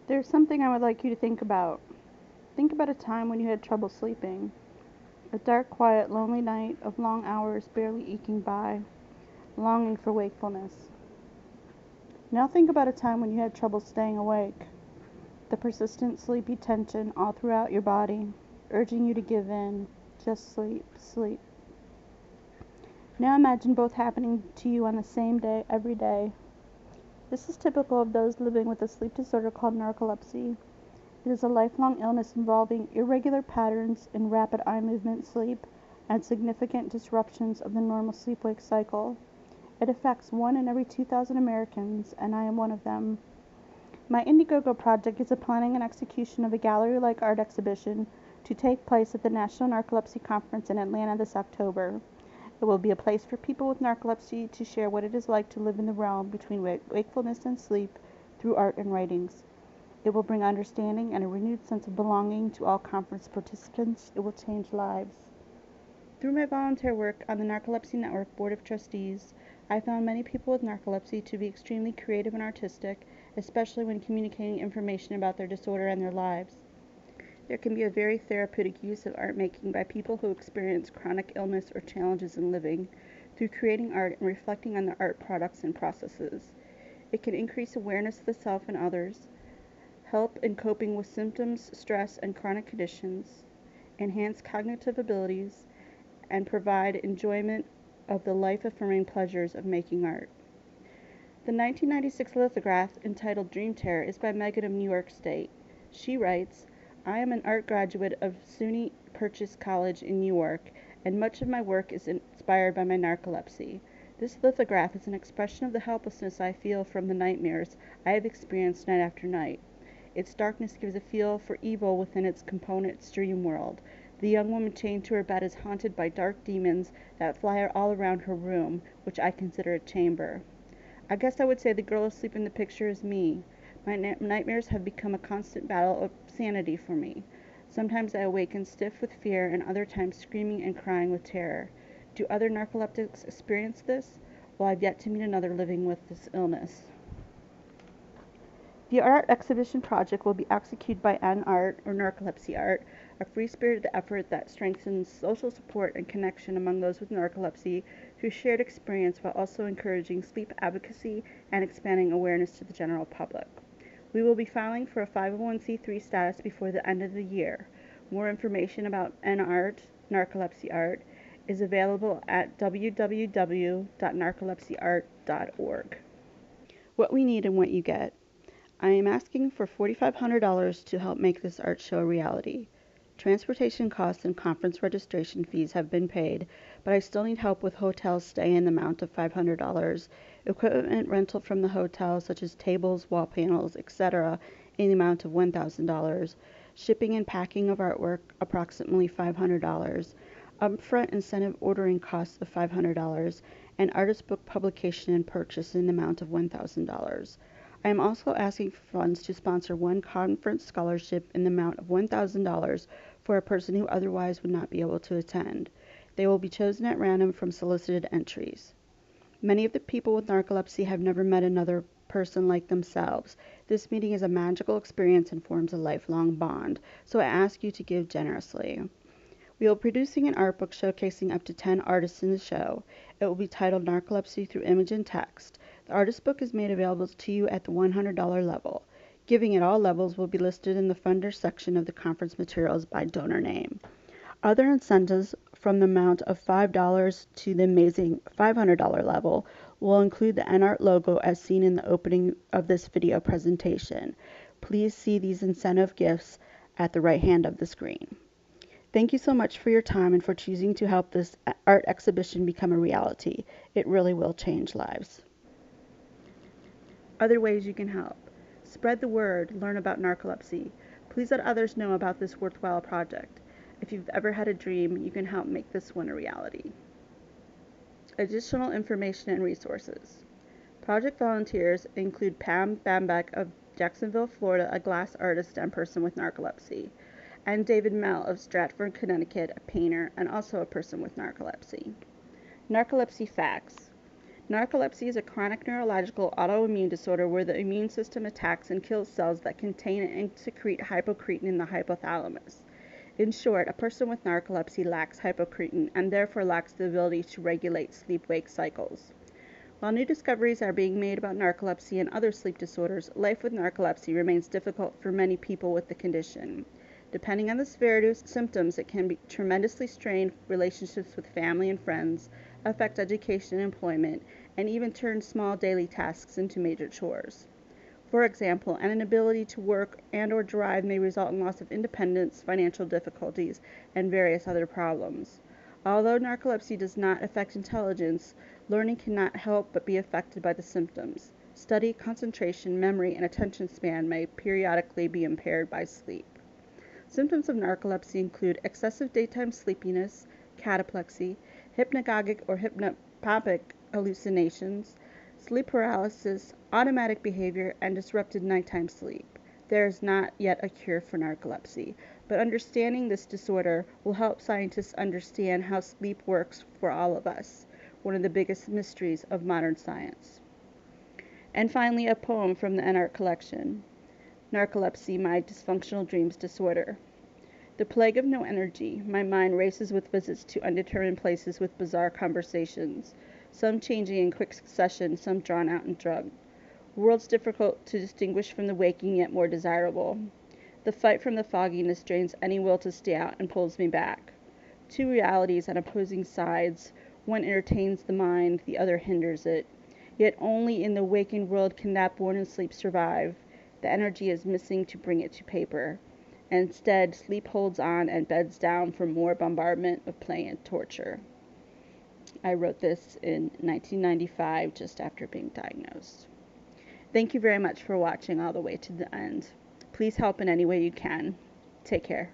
There's something I would like you to think about. Think about a time when you had trouble sleeping. A dark, quiet, lonely night of long hours barely eking by, longing for wakefulness. Now think about a time when you had trouble staying awake. The persistent sleepy tension all throughout your body, urging you to give in. Just sleep, sleep. Now imagine both happening to you on the same day, every day. This is typical of those living with a sleep disorder called narcolepsy. It is a lifelong illness involving irregular patterns in rapid eye movement sleep and significant disruptions of the normal sleep-wake cycle. It affects 1 in every 2,000 Americans, and I am one of them. My Indiegogo project is the planning and execution of a gallery-like art exhibition to take place at the National Narcolepsy Conference in Atlanta this October. It will be a place for people with narcolepsy to share what it is like to live in the realm between wakefulness and sleep through art and writings. It will bring understanding and a renewed sense of belonging to all conference participants. It will change lives. Through my volunteer work on the Narcolepsy Network Board of Trustees, I found many people with narcolepsy to be extremely creative and artistic, especially when communicating information about their disorder and their lives. There can be a very therapeutic use of art making by people who experience chronic illness or challenges in living through creating art and reflecting on their art products and processes. It can increase awareness of the self and others, help in coping with symptoms, stress, and chronic conditions, enhance cognitive abilities, and provide enjoyment of the life-affirming pleasures of making art. The 1996 lithograph entitled Dream Terror is by Megan of New York State. She writes, I am an art graduate of SUNY Purchase College in New York, and much of my work is inspired by my narcolepsy. This lithograph is an expression of the helplessness I feel from the nightmares I have experienced night after night. Its darkness gives a feel for evil within its component's dream world. The young woman chained to her bed is haunted by dark demons that fly all around her room, which I consider a chamber. I guess I would say the girl asleep in the picture is me. My nightmares have become a constant battle of sanity for me. Sometimes I awaken stiff with fear and other times screaming and crying with terror. Do other narcoleptics experience this? Well, I've yet to meet another living with this illness. The art exhibition project will be executed by N-Art, or Narcolepsy Art, a free-spirited effort that strengthens social support and connection among those with narcolepsy through shared experience while also encouraging sleep advocacy and expanding awareness to the general public. We will be filing for a 501c3 status before the end of the year. More information about N-Art, Narcolepsy Art, is available at www.narcolepsyart.org. What we need and what you get. I am asking for $4,500 to help make this art show a reality. Transportation costs and conference registration fees have been paid, but I still need help with hotel stay in the amount of $500, equipment rental from the hotel such as tables, wall panels, etc. in the amount of $1,000, shipping and packing of artwork approximately $500, upfront incentive ordering costs of $500, and artist book publication and purchase in the amount of $1,000. I am also asking for funds to sponsor one conference scholarship in the amount of $1,000 for a person who otherwise would not be able to attend. They will be chosen at random from solicited entries. Many of the people with narcolepsy have never met another person like themselves. This meeting is a magical experience and forms a lifelong bond, so I ask you to give generously. We will be producing an art book showcasing up to 10 artists in the show. It will be titled Narcolepsy Through Image and Text. The artist book is made available to you at the $100 level. Giving at all levels will be listed in the funder section of the conference materials by donor name. Other incentives from the amount of $5 to the amazing $500 level will include the NART logo as seen in the opening of this video presentation. Please see these incentive gifts at the right hand of the screen. Thank you so much for your time and for choosing to help this art exhibition become a reality. It really will change lives. Other ways you can help. Spread the word, learn about narcolepsy. Please let others know about this worthwhile project. If you've ever had a dream, you can help make this one a reality. Additional information and resources. Project volunteers include Pam Bambeck of Jacksonville, Florida, a glass artist and person with narcolepsy, and David Mell of Stratford, Connecticut, a painter and also a person with narcolepsy. Narcolepsy facts. Narcolepsy is a chronic neurological autoimmune disorder where the immune system attacks and kills cells that contain and secrete hypocretin in the hypothalamus. In short, a person with narcolepsy lacks hypocretin and therefore lacks the ability to regulate sleep-wake cycles. While new discoveries are being made about narcolepsy and other sleep disorders, life with narcolepsy remains difficult for many people with the condition. Depending on the severity of symptoms, it can tremendously strain relationships with family and friends, affect education and employment, and even turn small daily tasks into major chores. For example, an inability to work and/or drive may result in loss of independence, financial difficulties, and various other problems. Although narcolepsy does not affect intelligence, learning cannot help but be affected by the symptoms. Study, concentration, memory, and attention span may periodically be impaired by sleep. Symptoms of narcolepsy include excessive daytime sleepiness, cataplexy, hypnagogic or hypnopompic hallucinations, sleep paralysis, automatic behavior, and disrupted nighttime sleep. There is not yet a cure for narcolepsy, but understanding this disorder will help scientists understand how sleep works for all of us, one of the biggest mysteries of modern science. And finally, a poem from the NARC collection. Narcolepsy, my dysfunctional dreams disorder. The plague of no energy, my mind races with visits to undetermined places with bizarre conversations, some changing in quick succession, some drawn out and drugged. Worlds difficult to distinguish from the waking, yet more desirable. The fight from the fogginess drains any will to stay out and pulls me back. Two realities on opposing sides, one entertains the mind, the other hinders it. Yet only in the waking world can that born in sleep survive. The energy is missing to bring it to paper. Instead, sleep holds on and beds down for more bombardment of play and torture. I wrote this in 1995, just after being diagnosed. Thank you very much for watching all the way to the end. Please help in any way you can. Take care.